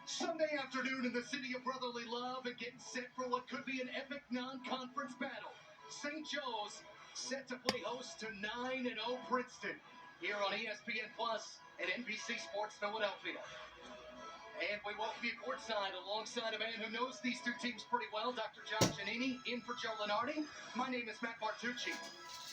Sunday afternoon in the city of brotherly love and getting set for what could be an epic non-conference battle. St. Joe's set to play host to 9-0 Princeton here on ESPN Plus and NBC Sports Philadelphia. And we welcome you courtside alongside a man who knows these two teams pretty well, Dr. John Giannini, in for Joe Lenardi. My name is Matt Martucci.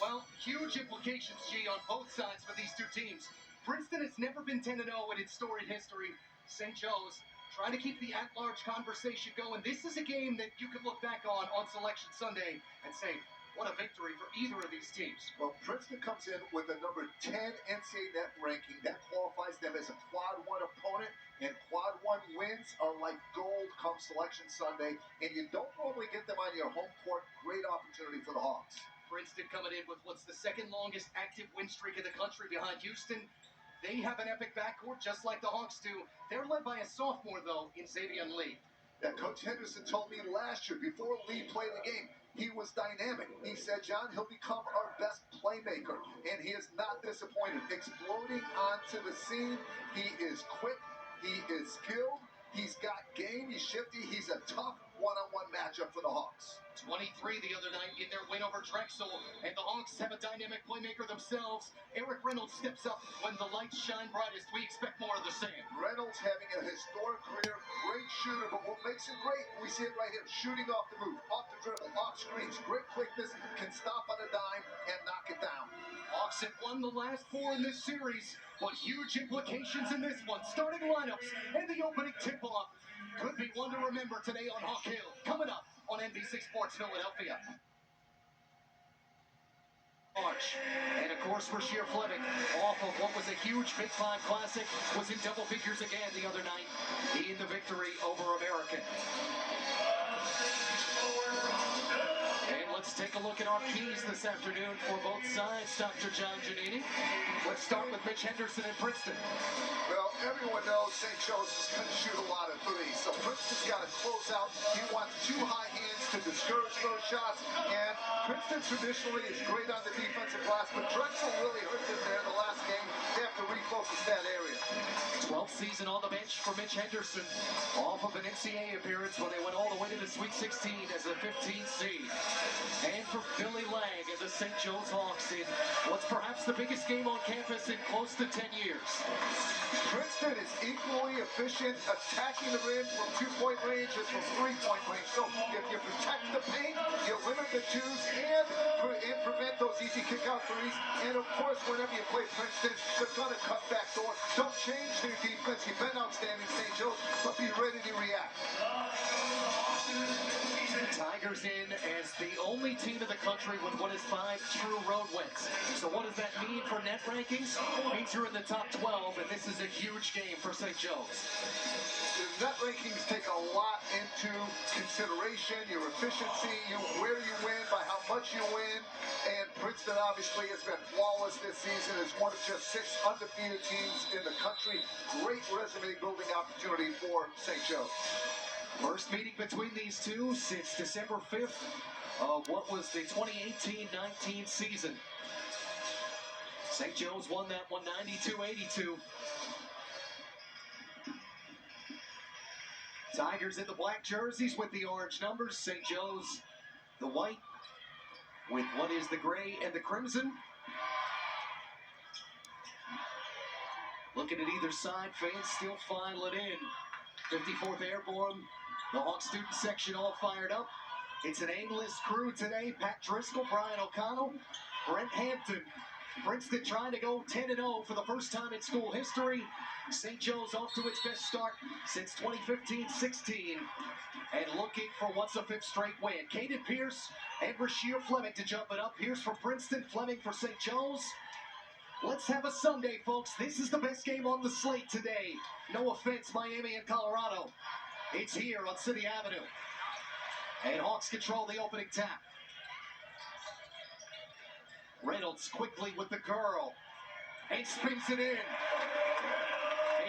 Well, huge implications, G, on both sides for these two teams. Princeton has never been 10-0 in its storied history. St. Joe's trying to keep the at-large conversation going. This is a game that you could look back on Selection Sunday and say, what a victory for either of these teams. Well, Princeton comes in with a number 10 NCAA net ranking. That qualifies them as a quad one opponent, and quad one wins are like gold come Selection Sunday, and you don't normally get them on your home court. Great opportunity for the Hawks. Princeton coming in with what's the second longest active win streak in the country behind Houston. They have an epic backcourt just like the Hawks do. They're led by a sophomore, though, in Xavier Lee. Yeah, Coach Henderson told me last year, before Lee played the game, he was dynamic. He said, John, he'll become our best playmaker, and he is not disappointed. Exploding onto the scene, he is quick, he is skilled, he's got game, he's shifty, he's a tough one-on-one matchup for the Hawks. 23 the other night in their win over Drexel, and the Hawks have a dynamic playmaker themselves. Eric Reynolds steps up when the lights shine brightest. We expect more of the same. Reynolds having a historic career, great shooter, but what makes him great, we see it right here, shooting off the move, off the dribble, off screens, great quickness, can stop on a dime and knock it down. Hawks have won the last 4 in this series, but huge implications in this one. Starting lineups and the opening tip-off could be one to remember today on Hawk Hill. Coming up on NBC Sports Philadelphia. March. And of course, Rasheer Fleming, off of what was a huge Big Five Classic, was in double figures again the other night in the victory over American. And let's take a look at our keys this afternoon for both sides, Dr. John Giannini. Let's start with Mitch Henderson and Princeton. Well, everyone knows St. Joe's is going to shoot a lot of threes, so Princeton's got to close out. He wants 2 high hands to discourage those shots, and Princeton traditionally is great on the defensive glass, but Drexel really hurt them there in the last game. They have to refocus that area. 12th season on the bench for Mitch Henderson, off of an NCAA appearance when they went all the way to the Sweet 16 as a 15th seed. And for Billy Lang and the St. Joe's Hawks in what's perhaps the biggest game on campus in close to 10 years. Princeton is equally efficient attacking the rim from 2-point range as from 3-point range. So if you protect the paint, you limit the twos and prevent those easy kick-out threes. And of course, whenever you play Princeton, they're going to cut back door. Don't change their defense. You've been outstanding, St. Joe's, but be ready to react. Tigers in as the only team in the country with what is 5 true road wins. So what does that mean for net rankings? It means you're in the top 12, and this is a huge game for St. Joe's. The net rankings take a lot into consideration, your efficiency, where you win, by how much you win, and Princeton obviously has been flawless this season as one of just 6 undefeated teams in the country. Great resume building opportunity for St. Joe's. First meeting between these two since December 5th of what was the 2018-19 season. St. Joe's won that one 92-82. Tigers in the black jerseys with the orange numbers. St. Joe's the white with what is the gray and the crimson. Looking at either side, fans still file it in. 54th Airborne, the Hawk student section all fired up. It's an aimless crew today. Pat Driscoll, Brian O'Connell, Brent Hampton. Princeton trying to go 10-0 for the first time in school history. St. Joe's off to its best start since 2015-16 and looking for what's a 5th straight win. Caden Pierce and Rasheer Fleming to jump it up. Pierce for Princeton, Fleming for St. Joe's. Let's have a Sunday, folks. This is the best game on the slate today. No offense, Miami and Colorado. It's here on City Avenue. And Hawks control the opening tap. Reynolds quickly with the curl. And spins it in.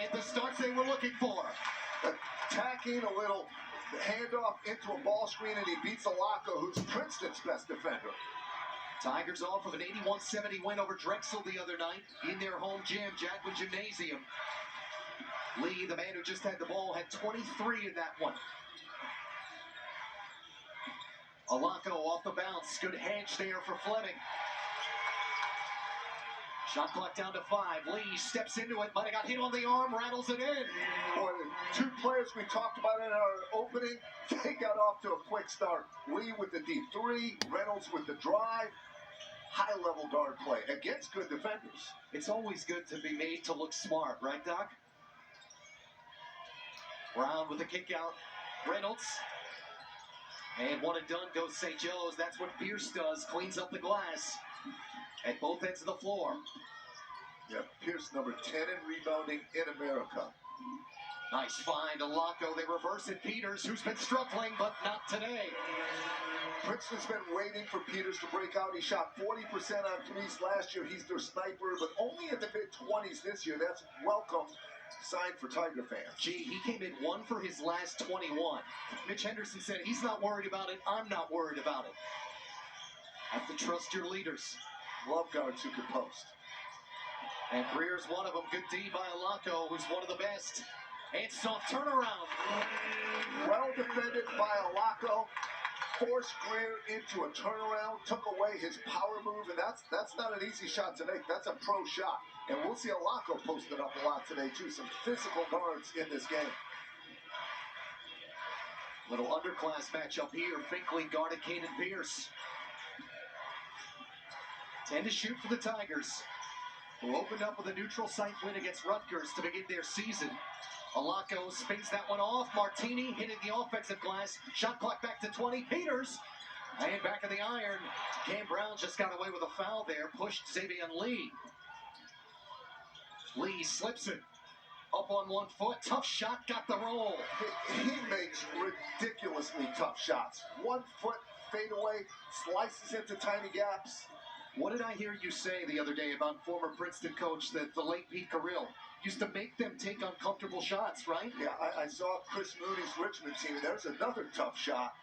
And the start they were looking for. Attacking a little handoff into a ball screen, and he beats Alaka, who's Princeton's best defender. Tigers off of an 81-70 win over Drexel the other night in their home gym, Jacqueline Gymnasium. Lee, the man who just had the ball, had 23 in that one. Alako off the bounce. Good hedge there for Fleming. Shot clock down to 5. Lee steps into it. Might have got hit on the arm. Rattles it in. Boy, the two players we talked about in our opening, they got off to a quick start. Lee with the deep three. Reynolds with the drive. High-level guard play against good defenders. It's always good to be made to look smart, right, Doc? Brown with a kick out. Reynolds. And one and done goes St. Joe's. That's what Pierce does. Cleans up the glass at both ends of the floor. Yeah, Pierce number 10 in rebounding in America. Nice find, Alako. They reverse it. Peters, who's been struggling, but not today. Princeton's been waiting for Peters to break out. He shot 40% on threes last year. He's their sniper, but only in the mid-20s this year. That's welcome sign for Tiger fans. Gee, he came in 1 for his last 21. Mitch Henderson said, he's not worried about it. I'm not worried about it. Have to trust your leaders. Love guards who can post. And Greer's one of them. Good D by Alako, who's one of the best. And soft turnaround. Well defended by Alako. Forced Greer into a turnaround, took away his power move, and that's not an easy shot to make. That's a pro shot. And we'll see Alako posted up a lot today, too. Some physical guards in this game. Little underclass matchup here. Finkley guarded Caden Pierce. 10 to shoot for the Tigers, who opened up with a neutral site win against Rutgers to begin their season. Alako spins that one off. Martini hitting the offensive glass. Shot clock back to 20. Peters. And back of the iron. Cam Brown just got away with a foul there. Pushed Xavier Lee. Lee slips it. Up on 1 foot. Tough shot. Got the roll. He makes ridiculously tough shots. 1 foot fadeaway. Slices into tiny gaps. What did I hear you say the other day about former Princeton coach, that the late Pete Carrill used to make them take uncomfortable shots, right? Yeah, I saw Chris Mooney's Richmond team. There's another tough shot,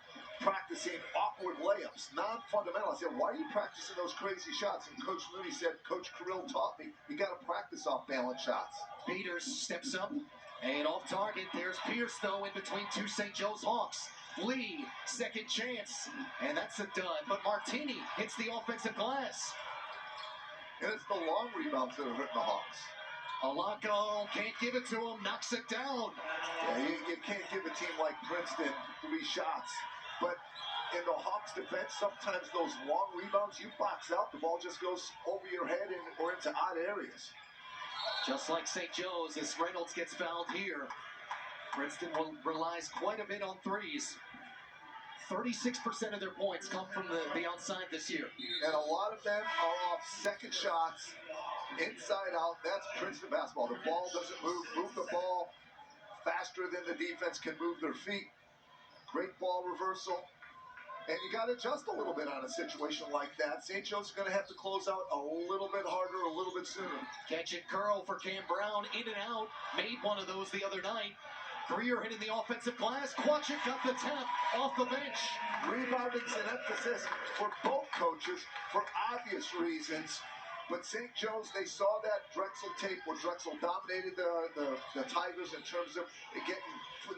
practicing awkward layups, non-fundamental. I said, why are you practicing those crazy shots? And Coach Mooney said, Coach Carrill taught me, you got to practice off-balance shots. Peters steps up and off target. There's Pierce, though, in between two St. Joe's Hawks. Lee, second chance, and that's a dud. But Martini hits the offensive glass. And it's the long rebounds that are hurting the Hawks. Alako can't give it to him, knocks it down. Yeah, you can't give a team like Princeton 3 shots. But in the Hawks' defense, sometimes those long rebounds, you box out, the ball just goes over your head or into odd areas. Just like St. Joe's, as Reynolds gets fouled here, Princeton relies quite a bit on threes. 36% of their points come from the outside this year. And a lot of them are off second shots, inside out. That's Princeton basketball. The ball doesn't move the ball faster than the defense can move their feet. Great ball reversal. And you got to adjust a little bit on a situation like that. St. Joe's is going to have to close out a little bit harder, a little bit sooner. Catch and curl for Cam Brown, in and out. Made one of those the other night. Greer hitting the offensive glass. Quachik got the tap off the bench. Rebounding's an emphasis for both coaches for obvious reasons. But St. Joe's, they saw that Drexel tape where Drexel dominated the Tigers in terms of getting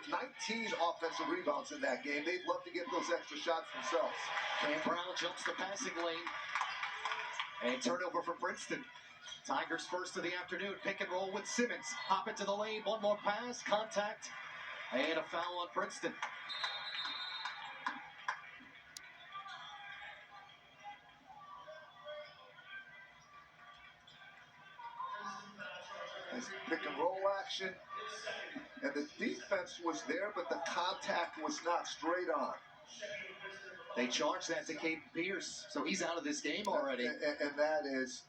19 offensive rebounds in that game. They'd love to get those extra shots themselves. Cam Brown jumps the passing lane. And turnover for Princeton. Tigers first of the afternoon. Pick and roll with Simmons. Hop into the lane. One more pass. Contact. And a foul on Princeton. Nice pick and roll action. And the defense was there, but the contact was not straight on. They charged that to Caden Pierce, so he's out of this game already. And that is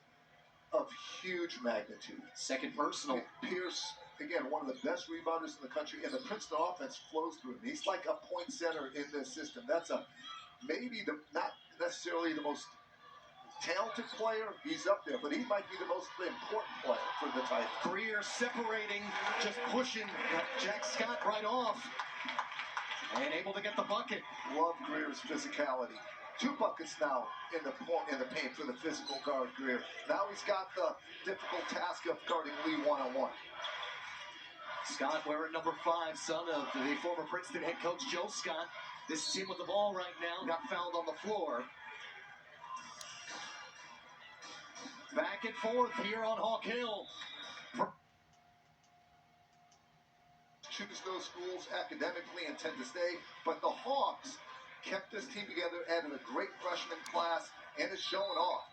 of huge magnitude. Second personal. Pierce, again, one of the best rebounders in the country, and the Princeton offense flows through him. He's like a point center in this system. That's maybe not necessarily the most talented player. He's up there, but he might be the most important player for the Tigers. Greer separating, just pushing Jack Scott right off. And able to get the bucket. Love Greer's physicality. 2 buckets now in the paint for the physical guard Greer. Now he's got the difficult task of guarding Lee one-on-one. Scott wearing number 5, son of the former Princeton head coach Joe Scott. This team with the ball right now got fouled on the floor. Back and forth here on Hawk Hill. Choose those schools academically and tend to stay, but the Hawks kept this team together, added a great freshman class, and is showing off.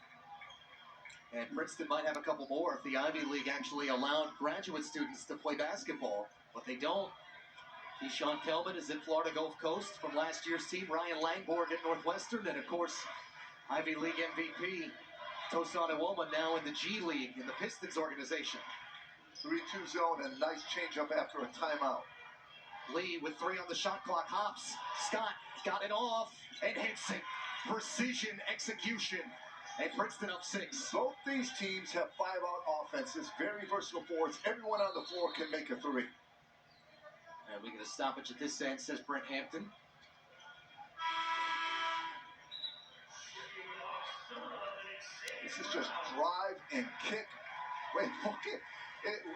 And Princeton might have a couple more if the Ivy League actually allowed graduate students to play basketball, but they don't. Keyshawn Kelman is in Florida Gulf Coast from last year's team. Ryan Langborg at Northwestern, and of course, Ivy League MVP Tosan Iwoma now in the G League in the Pistons organization. 3-2 zone and nice changeup after a timeout. Lee with 3 on the shot clock, hops. Scott got it off and hits it. Precision execution. And Princeton up 6. Both these teams have 5-out offenses, very versatile forwards. Everyone on the floor can make a 3. And we get a stoppage at this end, says Brent Hampton. This is just drive and kick. Wait, look at it.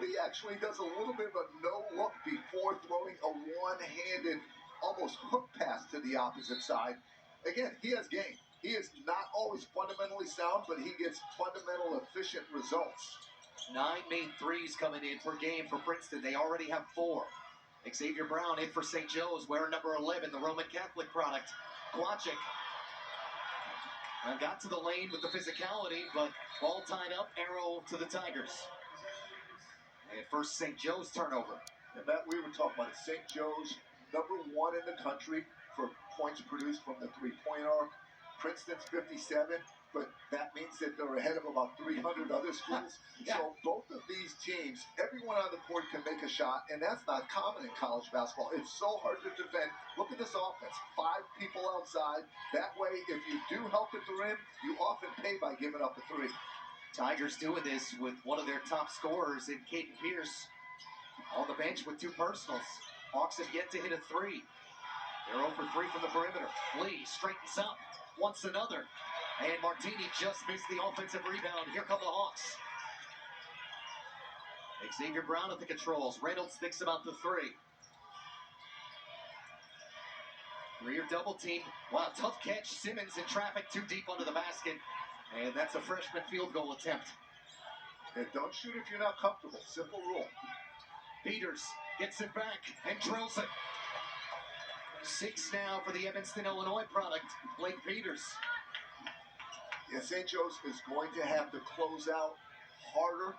Lee actually does a little bit of a no-look before throwing a one-handed, almost hook pass to the opposite side. Again, he has game. He is not always fundamentally sound, but he gets fundamental, efficient results. 9 made threes coming in per game for Princeton. They already have 4. Xavier Brown in for St. Joe's, wearing number 11, the Roman Catholic product. Kwachik got to the lane with the physicality, but ball tied up, arrow to the Tigers. And first St. Joe's turnover. And Matt, we were talking about it. St. Joe's, number 1 in the country for points produced from the three-point arc. Princeton's 57, but that means that they're ahead of about 300 other schools. Yeah. So both of these teams, everyone on the court can make a shot, and that's not common in college basketball. It's so hard to defend. Look at this offense. 5 people outside. That way, if you do help at the rim, you often pay by giving up a 3. Tigers doing this with one of their top scorers in Caden Pierce on the bench with 2 personals. Hawks have yet to hit a 3. They're 0 for 3 from the perimeter. Lee straightens up. Wants another. And Martini just missed the offensive rebound. Here come the Hawks. Xavier Brown at the controls. Reynolds thinks about the 3. Rear double team. Wow, tough catch. Simmons in traffic, too deep under the basket. And that's a freshman field goal attempt. And don't shoot if you're not comfortable. Simple rule. Peters gets it back and drills it. 6 now for the Evanston, Illinois product, Blake Peters. Yeah, St. Joe's is going to have to close out harder.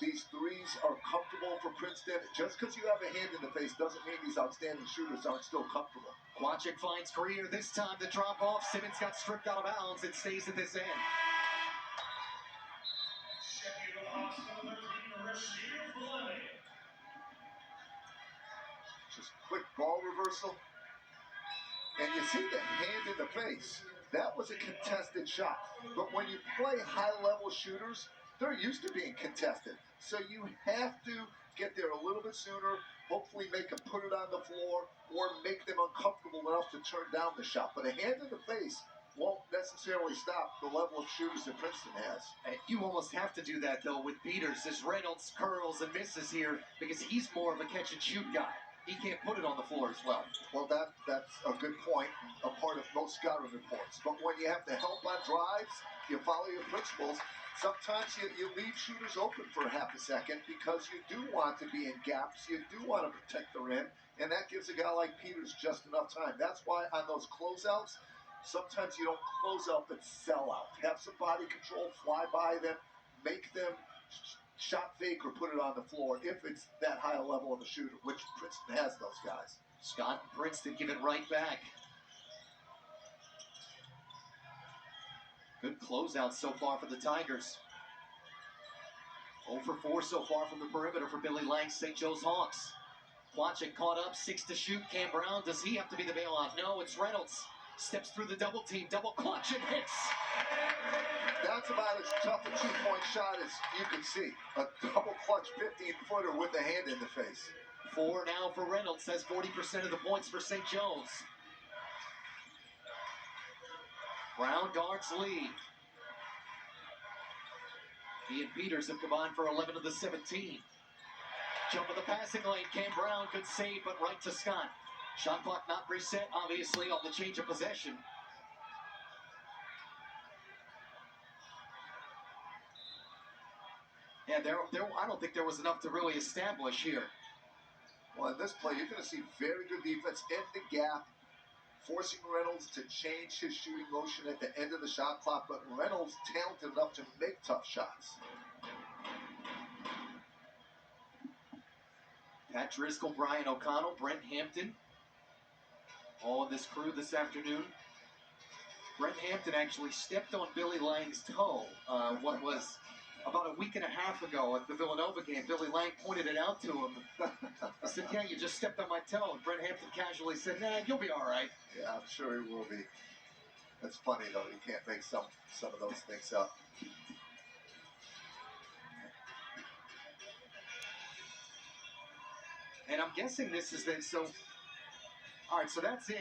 These threes are comfortable for Princeton. Just because you have a hand in the face doesn't mean these outstanding shooters aren't still comfortable. Kwachik finds Greer. This time the drop off. Simmons got stripped out of bounds. It stays at this end. Just quick ball reversal. And you see the hand in the face. That was a contested shot. But when you play high-level shooters, they're used to being contested. So you have to get there a little bit sooner, hopefully make them put it on the floor, or make them uncomfortable enough to turn down the shot. But a hand in the face won't necessarily stop the level of shooters that Princeton has. And you almost have to do that, though, with Peters, as Reynolds curls and misses here, because he's more of a catch-and-shoot guy. He can't put it on the floor as well. Well, that's a good point, a part of most scouting reports. But when you have to help on drives, you follow your principles. Sometimes you leave shooters open for half a second because you do want to be in gaps. You do want to protect the rim, and that gives a guy like Peters just enough time. That's why on those closeouts, sometimes you don't close out but sell out. Have some body control, fly by them, make them shot fake or put it on the floor if it's that high a level of a shooter, which Princeton has those guys. Scott and Princeton give it right back. Good closeout so far for the Tigers. 0 for 4 so far from the perimeter for Billy Lang's St. Joe's Hawks. Kwachik caught up, 6 to shoot. Cam Brown, does he have to be the bailout? No, it's Reynolds. Steps through the double team, double clutch and hits. That's about as tough a 2-point shot as you can see. A double clutch 15-footer with a hand in the face. 4 now for Reynolds, has 40% of the points for St. Joe's. Brown guards Lee. He and Peters have combined for 11 of the 17. Jump of the passing lane. Cam Brown, good save, but right to Scott. Shot clock not reset, obviously, on the change of possession. Yeah, I don't think there was enough to really establish here. Well, in this play, you're going to see very good defense in the gap, forcing Reynolds to change his shooting motion at the end of the shot clock, but Reynolds talented enough to make tough shots. Pat Driscoll, Brian O'Connell, Brent Hampton, all of this crew this afternoon. Brent Hampton actually stepped on Billy Lang's toe. What was about a week and a half ago at the Villanova game. Billy Lang pointed it out to him. He said, "Yeah, you just stepped on my toe." And Brent Hampton casually said, "Nah, you'll be all right." Yeah, I'm sure he will be. That's funny, though. You can't make some of those things up. And I'm guessing this is then, so, all right, so that's in,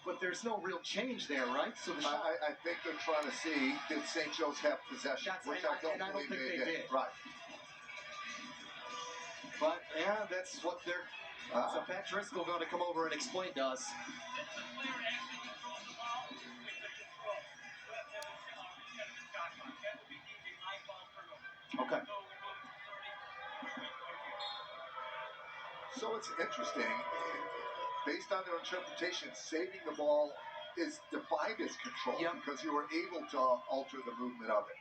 but there's no real change there, right? So I think they're trying to see, did St. Joe's have possession, which I don't believe they did. Right. But, yeah, that's what they're, so Pat Driscoll going to come over and explain to us. Okay. So it's interesting, based on their interpretation, saving the ball is defined as control because you were able to alter the movement of it.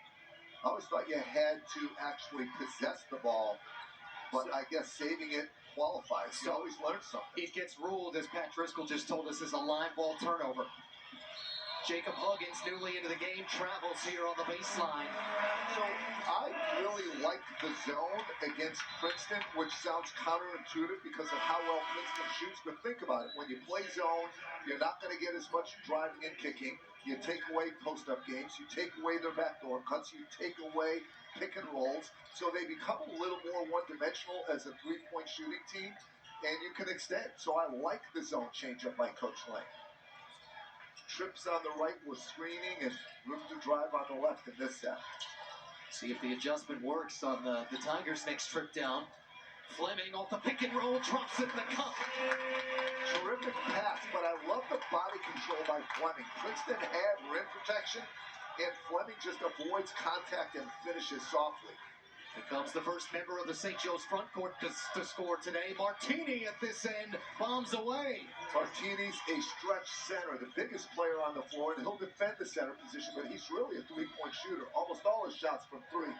I always thought you had to actually possess the ball, but I guess saving it qualifies. You always learn something. It gets ruled, as Pat Driscoll just told us, as a line ball turnover. Jacob Huggins, newly into the game, travels here on the baseline. So I really liked the zone against Princeton, which sounds counterintuitive because of how well Princeton shoots. But think about it. When you play zone, you're not going to get as much driving and kicking. You take away post-up games. You take away their backdoor cuts. You take away pick and rolls. So they become a little more one-dimensional as a three-point shooting team, and you can extend. So I like the zone change-up by Coach Lang. Trips on the right were screening and room to drive on the left in this set. See if the adjustment works on the Tigers' next trip down. Fleming off the pick and roll, drops it in the cup. Terrific pass, but I love the body control by Fleming. Princeton had rim protection, and Fleming just avoids contact and finishes softly. Here comes the first member of the St. Joe's front court to score today. Martini at this end, bombs away. Martini's a stretch center, the biggest player on the floor, and he'll defend the center position, but he's really a three-point shooter. Almost all his shots from three.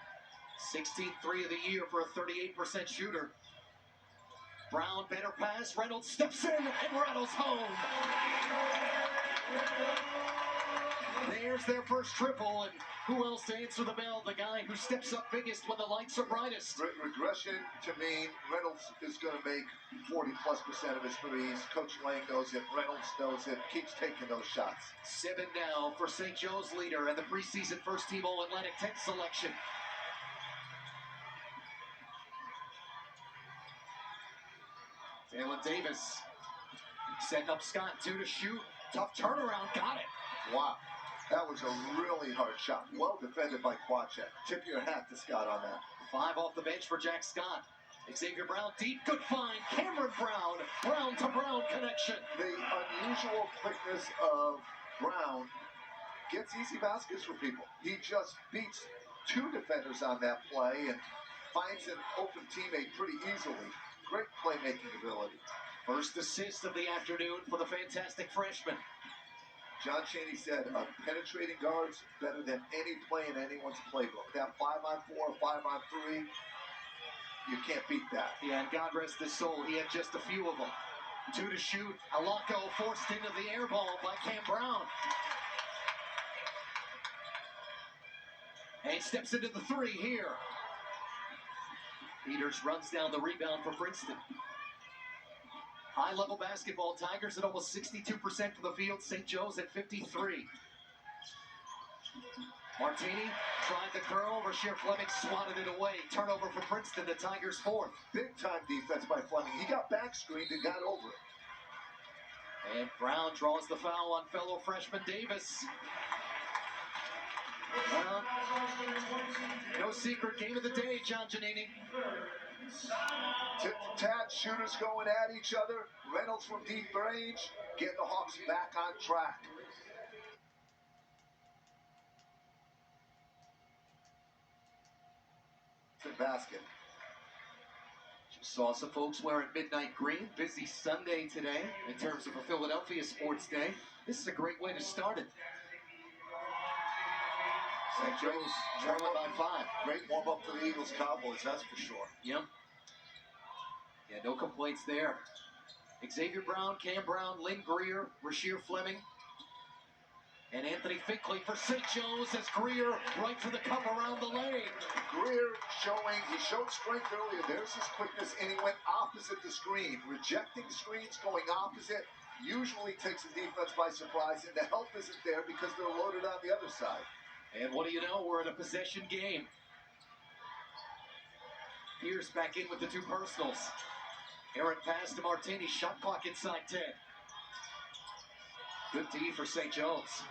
16th three of the year for a 38% shooter. Brown, better pass. Reynolds steps in, and Reynolds home. There's their first triple, and who else to answer the bell? The guy who steps up biggest when the lights are brightest. Regression to mean Reynolds is going to make 40+% of his threes. Coach Lang knows it. Reynolds knows it. Keeps taking those shots. 7 now for St. Joe's leader and the preseason first-team All-Atlantic 10 selection. Dalen Davis setting up Scott, 2 to shoot. Tough turnaround, got it. Wow. That was a really hard shot. Well defended by Quacek. Tip your hat to Scott on that. 5 off the bench for Jack Scott. Xavier Brown deep, good find. Cameron Brown, Brown to Brown connection. The unusual quickness of Brown gets easy baskets for people. He just beats 2 defenders on that play and finds an open teammate pretty easily. Great playmaking ability. First assist of the afternoon for the fantastic freshman. John Chaney said, penetrating guards better than any play in anyone's playbook. That 5-on-4, 5-on-3, you can't beat that. Yeah, and God rest his soul, he had just a few of them. 2 to shoot. Alako forced into the air ball by Cam Brown. And he steps into the 3 here. Peters runs down the rebound for Princeton. High-level basketball, Tigers at almost 62% for the field, St. Joe's at 53. Martini tried the curl, Rasheer Fleming swatted it away. Turnover for Princeton, the Tigers' 4th. Big-time defense by Fleming. He got back-screened and got over it. And Brown draws the foul on fellow freshman Davis. Well, no secret, game of the day, John Giannini. Tit-tat shooters going at each other. Reynolds from deep range, getting the Hawks back on track. Basket. Just saw some folks wearing midnight green. Busy Sunday today in terms of a Philadelphia sports day. This is a great way to start it. St. Joe's trailing by 5. Great warm-up for the Eagles Cowboys, that's for sure. Yep. Yeah, no complaints there. Xavier Brown, Cam Brown, Lynn Greer, Rasheer Fleming, and Anthony Finkley for St. Joe's as Greer right to the cup around the lane. Greer he showed strength earlier. There's his quickness, and he went opposite the screen. Rejecting screens, going opposite, usually takes the defense by surprise, and the help isn't there because they're loaded on the other side. And what do you know? We're in a possession game. Pierce back in with the 2 personals. Errant pass to Martini. Shot clock inside 10. Good D for St. Joe's.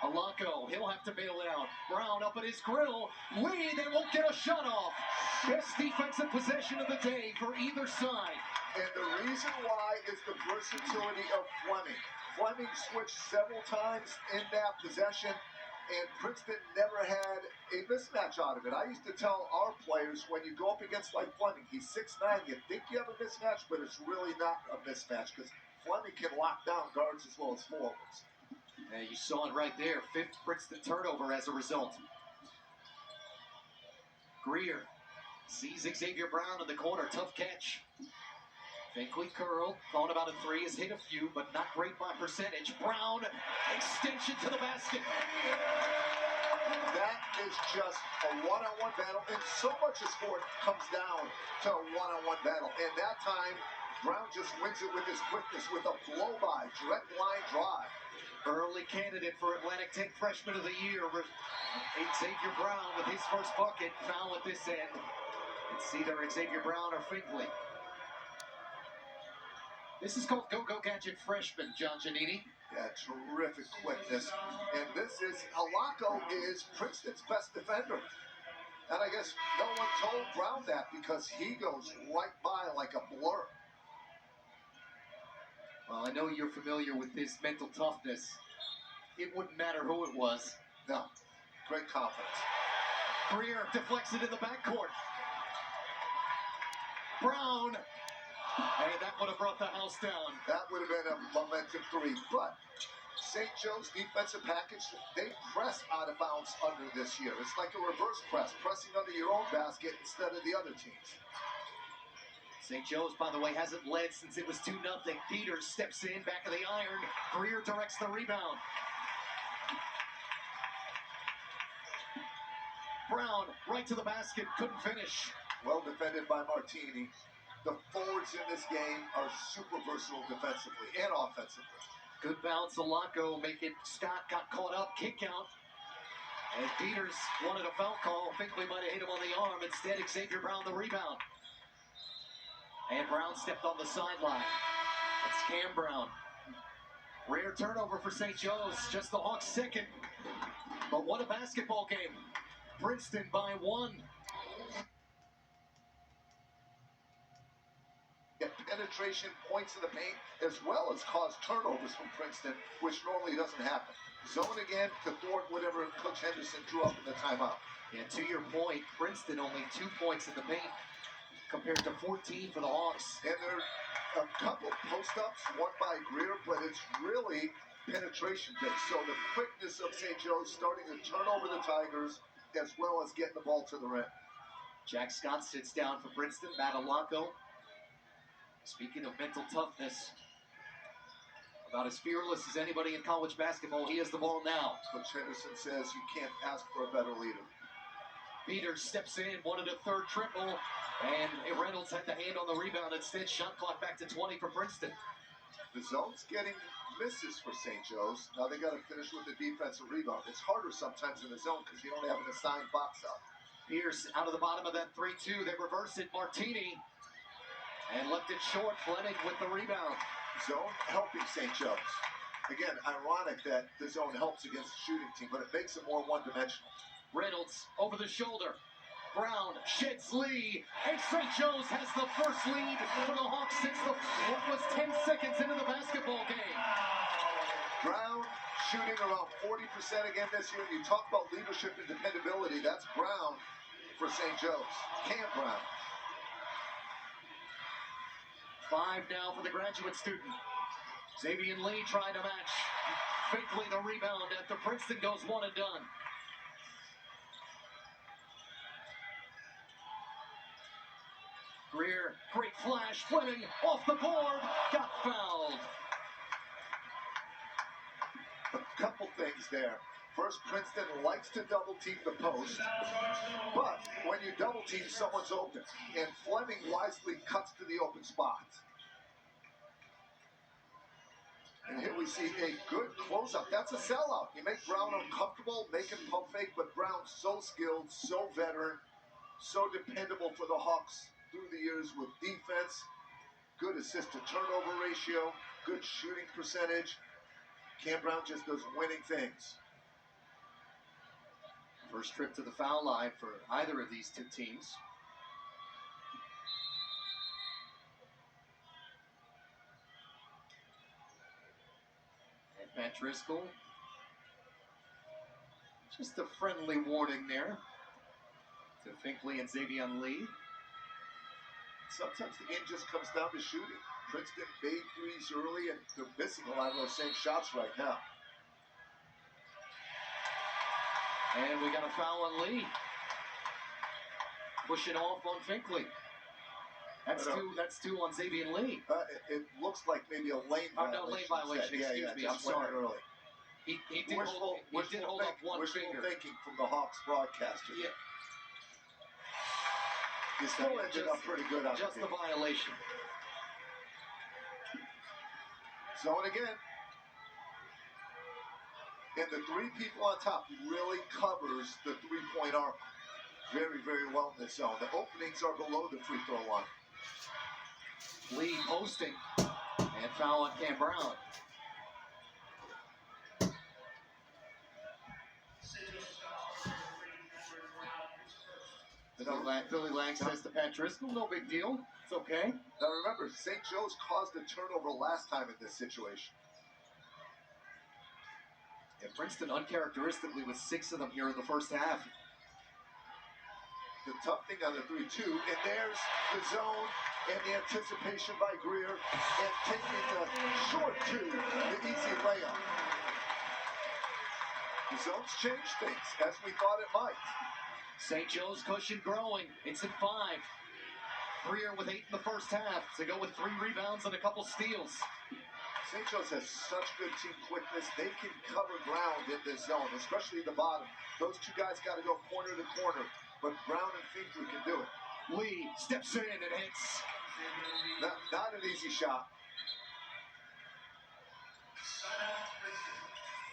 Alonco, he'll have to bail it out. Brown up at his grill. Lee, they won't get a shot off. Best defensive possession of the day for either side. And the reason why is the versatility of Fleming. Fleming switched several times in that possession, and Princeton never had a mismatch out of it. I used to tell our players, when you go up against like Fleming, he's 6'9", you think you have a mismatch, but it's really not a mismatch because Fleming can lock down guards as well as forwards. And you saw it right there. 5th Princeton turnover as a result. Greer sees Xavier Brown in the corner. Tough catch. Finkley curl. Thought about a 3. Has hit a few, but not great by percentage. Brown, extension to the basket. That is just a one-on-one battle, and so much of sport comes down to a one-on-one battle. And that time, Brown just wins it with his quickness, with a blow-by, direct line drive. Early candidate for Atlantic 10 Freshman of the Year, Xavier Brown with his first bucket. Foul at this end. It's either Xavier Brown or Finkley. This is called Go-Go Gadget Freshman, John Giannini. Yeah, terrific quickness. And this is, Alonco is Princeton's best defender. And I guess no one told Brown that because he goes right by like a blur. Well, I know you're familiar with his mental toughness. It wouldn't matter who it was. No, great confidence. Greer deflects it in the backcourt. Brown, and that would have brought the house down. That would have been a momentum 3. But St. Joe's defensive package, they press out of bounds under this year. It's like a reverse press, pressing under your own basket instead of the other teams. St. Joe's, by the way, hasn't led since it was 2-0. Peters steps in, back of the iron. Greer directs the rebound. Brown, right to the basket, couldn't finish. Well defended by Martini. The forwards in this game are super versatile defensively and offensively. Good bounce, Alonco, Scott got caught up, kick out. And Peters wanted a foul call. Finkley might have hit him on the arm. Instead, Xavier Brown the rebound. And Brown stepped on the sideline. It's Cam Brown. Rare turnover for St. Joe's. Just the Hawks' second. But what a basketball game. Princeton by 1. Penetration, points in the paint, as well as cause turnovers from Princeton, which normally doesn't happen. Zone again to thwart whatever Coach Henderson drew up in the timeout. And to your point, Princeton only 2 points in the paint compared to 14 for the Hawks. And there are a couple post-ups, one by Greer, but it's really penetration-based. So the quickness of St. Joe's starting to turn over the Tigers, as well as getting the ball to the rim. Jack Scott sits down for Princeton. Matt Alonco. Speaking of mental toughness, about as fearless as anybody in college basketball, he has the ball now. Coach Henderson says you can't ask for a better leader. Peters steps in, wanted a 3rd triple, and Reynolds had the hand on the rebound. Instead, shot clock back to 20 for Princeton. The zone's getting misses for St. Joe's. Now they got to finish with the defensive rebound. It's harder sometimes in the zone because you don't have an assigned box out. Pierce out of the bottom of that 3-2. They reverse it. Martini. And left it short. Fleming with the rebound. Zone helping St. Joe's. Again, ironic that the zone helps against the shooting team, but it makes it more one-dimensional. Reynolds over the shoulder. Brown sheds Lee, and St. Joe's has the first lead for the Hawks since what was 10 seconds into the basketball game. Brown shooting around 40% again this year. You talk about leadership and dependability. That's Brown for St. Joe's. Cam Brown. 5 now for the graduate student. Xavier Lee trying to match. Finkley the rebound after Princeton goes one and done. Greer, great flash, Fleming off the board, got fouled. A couple things there. First, Princeton likes to double team the post, but when you double team, someone's open, and Fleming wisely cuts to the open spot. And here we see a good closeout. That's a sellout. You make Brown uncomfortable, make him pump fake, but Brown's so skilled, so veteran, so dependable for the Hawks through the years with defense, good assist to turnover ratio, good shooting percentage. Cam Brown just does winning things. First trip to the foul line for either of these two teams. And Pat Driscoll. Just a friendly warning there to Finkley and Xavier Lee. Sometimes the game just comes down to shooting. Princeton made threes early, and they're missing a lot of those same shots right now. And we got a foul on Lee. Pushing off on Finkley. That's two on Xavier Lee. It looks like maybe a lane violation. No, lane violation. Excuse me. I'm sorry. Early. He did hold up one finger. Thinking from the Hawks broadcaster. Yeah. He still ended up pretty good on just the violation. Zone again. And the 3 people on top really covers the 3-point arc very, very well in this zone. The openings are below the free throw line. Lee posting and foul on Cam Brown. Billy Lang says to Pat Driscoll, no big deal. It's okay. Now remember, St. Joe's caused a turnover last time in this situation. And Princeton uncharacteristically with 6 of them here in the first half. The tough thing on the 3-2, and there's the zone and the anticipation by Greer, and taking the short 2, the easy layup. The zone's changed things, as we thought it might. St. Joe's cushion growing. It's at 5. Greer with 8 in the first half to go with 3 rebounds and a couple steals. St. Joe's has such good team quickness. They can cover ground in this zone, especially the bottom. Those 2 guys got to go corner to corner, but Brown and Finkley can do it. Lee steps in and hits. Not an easy shot.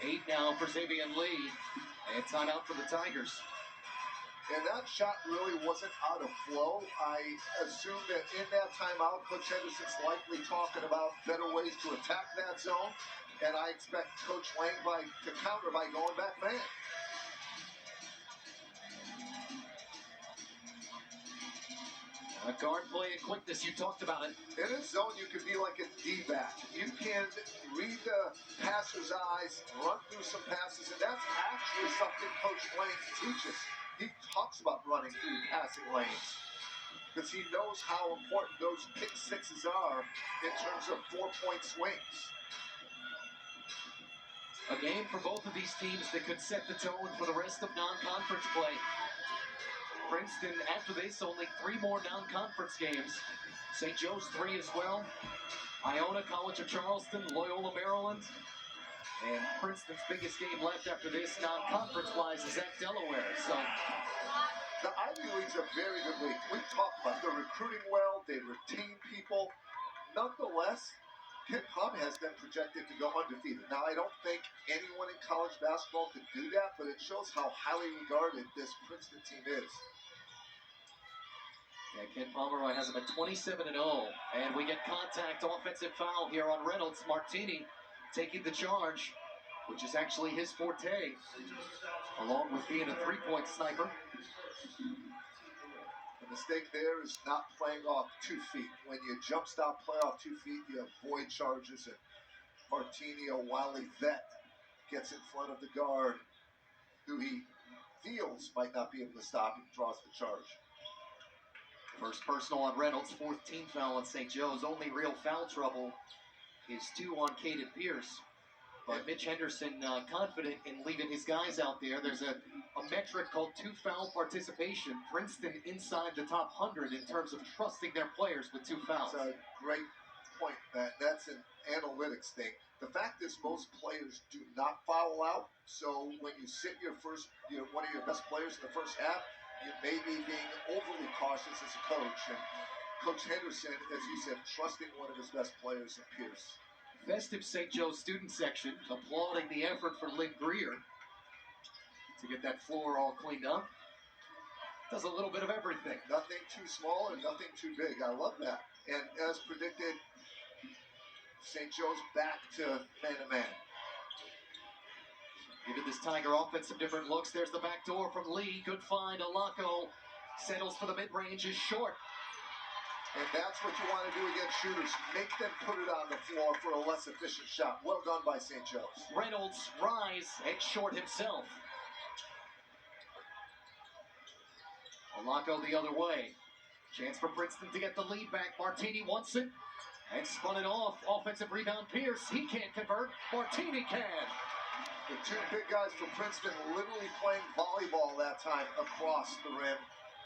8 now for Xavier Lee. And timeout for the Tigers. And that shot really wasn't out of flow. I assume that in that timeout, Coach Henderson's likely talking about better ways to attack that zone. And I expect Coach Lang to counter by going back man. Guard play and quickness, you talked about it. In a zone, you can be like a D-back. You can read the passer's eyes, run through some passes, and that's actually something Coach Lang teaches. He talks about running through passing lanes because he knows how important those pick sixes are in terms of 4-point swings. A game for both of these teams that could set the tone for the rest of non-conference play. Princeton, after this, only 3 more non-conference games. St. Joe's 3 as well. Iona, College of Charleston, Loyola, Maryland. And Princeton's biggest game left after this, non-conference-wise, is at Delaware. So the Ivy League's a very good league. We've talked about they're recruiting well, they retain people. Nonetheless, Ken Palm has them projected to go undefeated. Now, I don't think anyone in college basketball could do that, but it shows how highly regarded this Princeton team is. Yeah, Ken Pomeroy has them at 27-0, and we get contact, offensive foul here on Reynolds. Martini taking the charge, which is actually his forte, along with being a 3-point sniper. mistake there is not playing off 2 feet. When you jump stop, play off 2 feet, you avoid charges. And Martini, a wily vet, gets in front of the guard, who he feels might not be able to stop and draws the charge. First personal on Reynolds, fourth team foul on St. Joe's. Only real foul trouble is 2 on Caden Pierce. But Mitch Henderson confident in leaving his guys out there. There's a metric called 2 foul participation. Princeton inside the top 100 in terms of trusting their players with 2 fouls. That's a great point, Matt. That's an analytics thing. The fact is most players do not foul out. So when you sit one of your best players in the first half, you may be being overly cautious as a coach. And Coach Henderson, as you said, trusting one of his best players in Pierce. Festive St. Joe's student section applauding the effort for Lynn Greer to get that floor all cleaned up. Does a little bit of everything. Nothing too small and nothing too big. I love that. And as predicted, St. Joe's back to man-to-man. Giving this Tiger offense some different looks. There's the back door from Lee. Good find. Alako settles for the mid-range, is short. And that's what you want to do against shooters. Make them put it on the floor for a less efficient shot. Well done by St. Joe's. Reynolds rise and short himself. Alako the other way. Chance for Princeton to get the lead back. Martini wants it and spun it off. Offensive rebound, Pierce. He can't convert. Martini can. The 2 big guys from Princeton literally playing volleyball that time across the rim.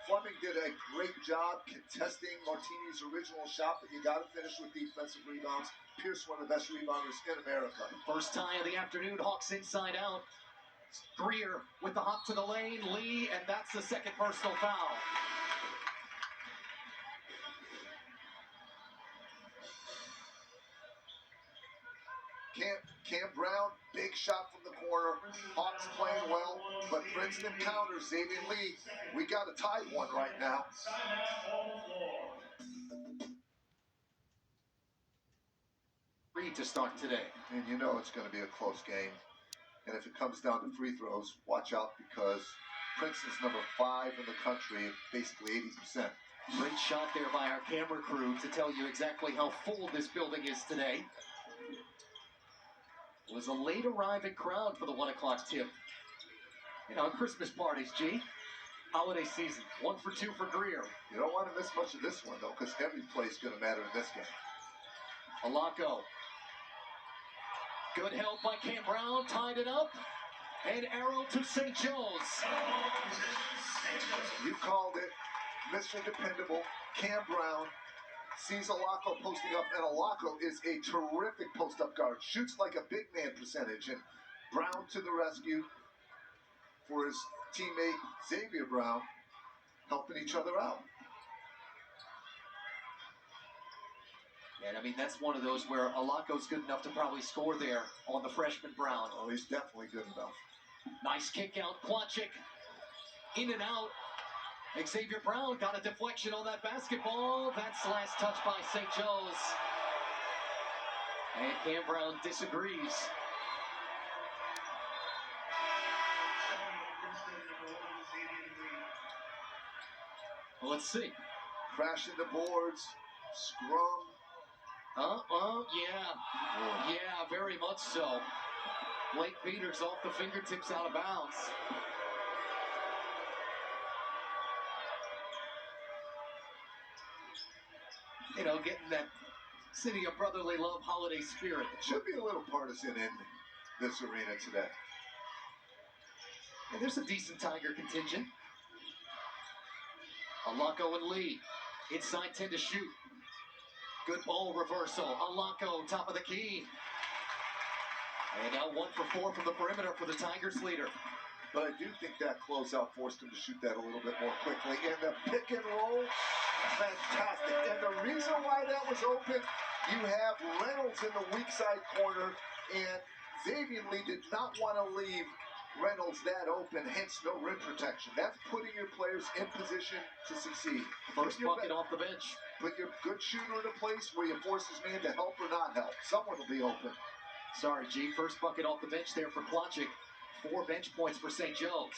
Fleming did a great job contesting Martini's original shot, but you got to finish with defensive rebounds. Pierce, one of the best rebounders in America. First tie of the afternoon, Hawks inside out. Greer with the hop to the lane, Lee, and that's the second personal foul. Cam Brown, big shot from the corner. Hawks playing well, but Princeton counters Xavier Lee. We got a tied one right now. Reed to start today. And you know it's going to be a close game. And if it comes down to free throws, watch out because Princeton's number 5 in the country, basically 80%. Great shot there by our camera crew to tell you exactly how full this building is today. It was a late arriving crowd for the 1 o'clock tip. You know, Christmas parties, G. Holiday season. 1 for 2 for Greer. You don't want to miss much of this one, though, because every play is going to matter in this game. Alako. Good help by Cam Brown. Tied it up. And arrow to St. Joe's. You called it. Mr. Dependable, Cam Brown, sees Alako posting up, and Alako is a terrific post-up guard. Shoots like a big man percentage, and Brown to the rescue for his teammate Xavier Brown, helping each other out. And I mean, that's one of those where Alako's good enough to probably score there on the freshman Brown. Oh, he's definitely good enough. Nice kick out, Quachik. In and out. Xavier Brown got a deflection on that basketball. That's last touch by St. Joe's. And Cam Brown disagrees. Well, let's see. Crashing the boards, scrum. Yeah, very much so. Blake Peters off the fingertips out of bounds. You know, getting that city of brotherly love holiday spirit. It should be a little partisan in this arena today. And there's a decent Tiger contingent. Alako and Lee. Inside 10 to shoot. Good ball reversal. Alako, top of the key. And now 1 for 4 from the perimeter for the Tigers leader. But I do think that closeout forced him to shoot that a little bit more quickly. And the pick and roll, fantastic. And the reason why that was open, you have Reynolds in the weak side corner, and Xavier Lee did not want to leave Reynolds that open, hence no rim protection. That's putting your players in position to succeed. First bucket off the bench. Put your good shooter in a place where you force his man to help or not help. Someone will be open. Sorry, G. First bucket off the bench there for Quachik. 4 bench points for St. Joe's.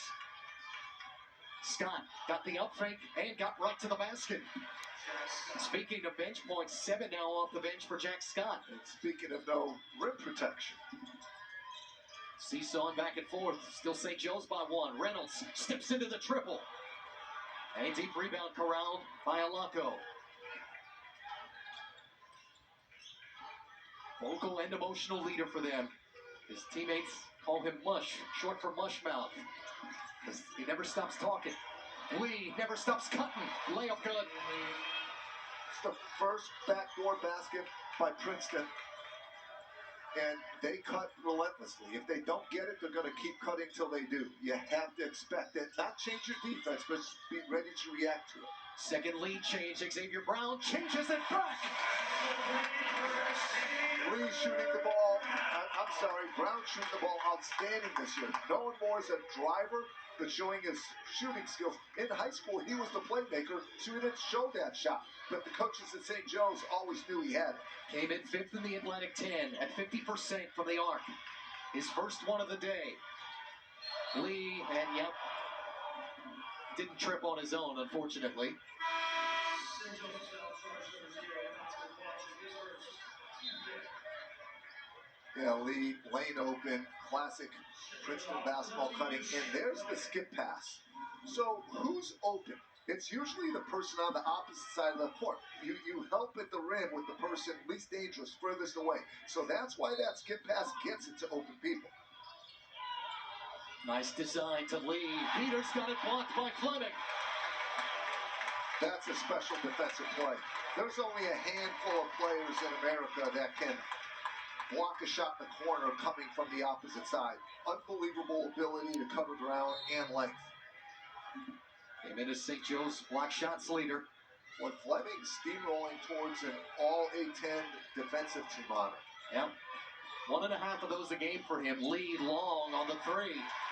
Scott got the up fake and got right to the basket. Speaking of bench points, 7 now off the bench for Jack Scott. And speaking of no rim protection. Seesawing back and forth. Still St. Joe's by 1. Reynolds steps into the triple. A deep rebound corralled by Alako. Vocal and emotional leader for them. His teammates call him Mush, short for Mushmouth. He never stops talking. Lee never stops cutting. Layup good. It's the first backdoor basket by Princeton. And they cut relentlessly. If they don't get it, they're going to keep cutting till they do. You have to expect it. Not change your defense, but be ready to react to it. Second lead change. Xavier Brown changes it back. Lee shooting the ball. I'm sorry, Brown shooting the ball outstanding this year. No one more as a driver, but showing his shooting skills. In high school, he was the playmaker, so he didn't show that shot. But the coaches at St. Joe's always knew he had it. Came in 5th in the Atlantic 10 at 50% from the arc. His first one of the day. Lee, and yep, didn't trip on his own, unfortunately. Yeah, Lee, lane open, classic Princeton basketball cutting, and there's the skip pass. So who's open? It's usually the person on the opposite side of the court. You help at the rim with the person least dangerous, furthest away. So that's why that skip pass gets it to open people. Nice design to Lee. Peter's got it blocked by Fleming. That's a special defensive play. There's only a handful of players in America that can block a shot in the corner coming from the opposite side. Unbelievable ability to cover ground and length. Came in as St. Joe's block shots leader. When Fleming steamrolling towards an all A-10 defensive team honor. Yep. 1.5 of those a game for him. Lead long on the 3.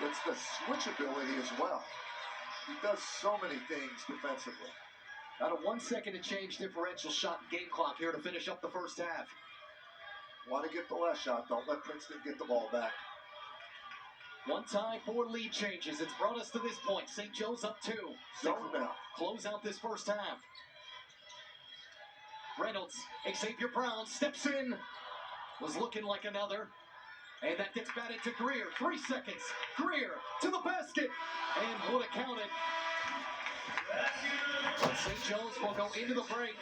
It's the switch ability as well. He does so many things defensively. Got a 1 second to change differential shot game clock here to finish up the first half. Want to get the last shot. Don't let Princeton get the ball back. 1 time, 4 lead changes. It's brought us to this point. St. Joe's up 2. Zone now. Close out this first half. Reynolds, Xavier Brown steps in. Was looking like another. And that gets batted to Greer. 3 seconds. Greer to the basket. And would have counted. But St. Joe's will go into the break